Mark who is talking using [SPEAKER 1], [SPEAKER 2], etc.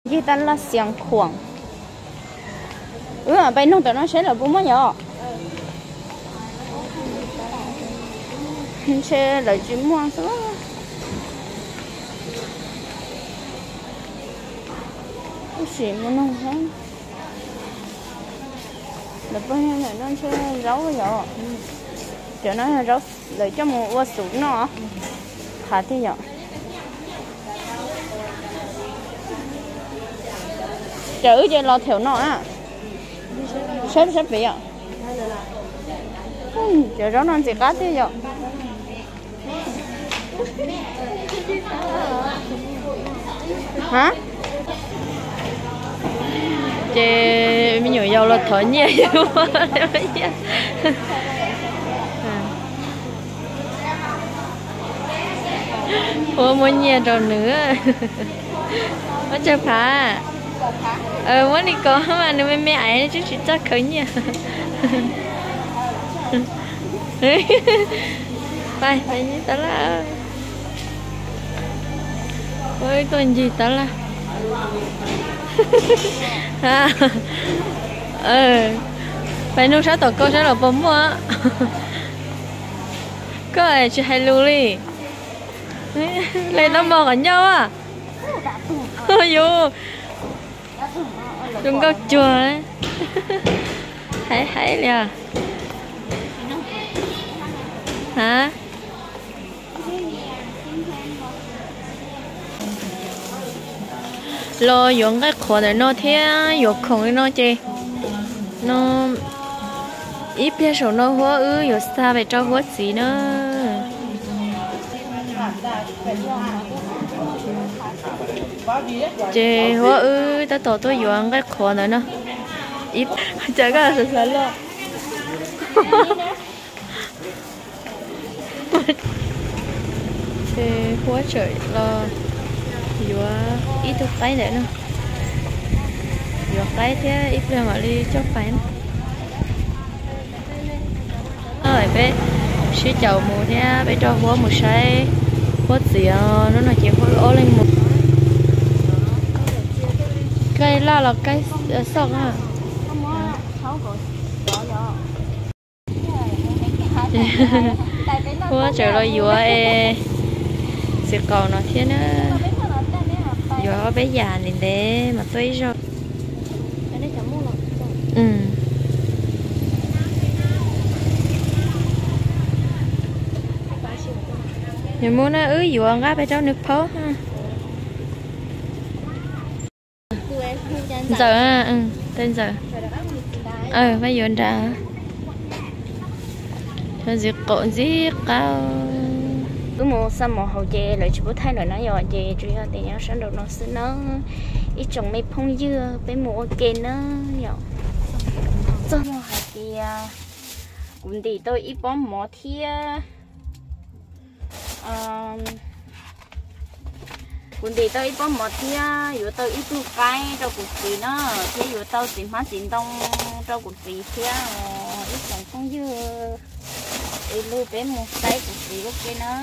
[SPEAKER 1] Gì ta là xiang khoang. Bây nông tụi nó sẽ là bố mới nhỏ. Sẽ là chỉ mua số. Cái gì mà nông không? Là bao nhiêu này nó sẽ rau cái nhỏ. Cho nó là rau lấy cho một quả súng nó. Khá thế nhỏ. Chữ cho lo thiểu nó á. Xếp vậy ạ. Chữ rau non chỉ cá thế vậy. Hả? Chị mình nhủ dầu là thổi nhiều quá. Ủa muốn nhiều rồi nữa. Nó chơi phá. Muốn đi có mà nếu mẹ ấy chứ chị chắc khởi nhỉ. Phải như ta là. Ôi còn gì ta là. Phải nung sáu tổ cô sẽ là bấm á. Có ai chị hay lưu đi. Lên nó mò gần nhau à. Ôi dồi. Đừng có chùa ấy. Hãy liền. Hả? Lo dùng cái khổ này nó thế dùng không nó chê nó ít biết số nó hóa dùng xa về cho hóa gì nữa chê hóa ta tổ tôi dùng cái khổ này nó ít chả có là sẵn lo chê hóa trời lo vừa ít thuốc tái nữa nè vừa tái thế ít ra mà đi cho phải rồi bé sẽ chầu mùa thế bé cho vô một say có gì nó là chỉ có ố lên một cây là cây sọc à quá trời lo vừa sẽ còn nó thế nữa giờ bé già này để mà tôi rồi giờ muốn nó dụ ăn gáp bé cháu nước phớ ha giờ tên giờ bây giờ ra thôi gì cộn gì cao cứ mua xăm màu hậu chè lại chỉ có thay đổi nó rồi chè chỉ là tiền nhau sản được nó sẽ nó ít trồng mấy phong dưa với mua kê nó nhỏ cho mua hạt thì cũng thì tôi ít bón mỏ thia cũng thì tôi ít bón mỏ thia dù tôi ít tu cái cho cuộc gì nó thế dù tôi tìm hóa tìm đông cho cuộc gì thia ít trồng phong dưa đi lưu bé một tay cuộc gì lúc kia nó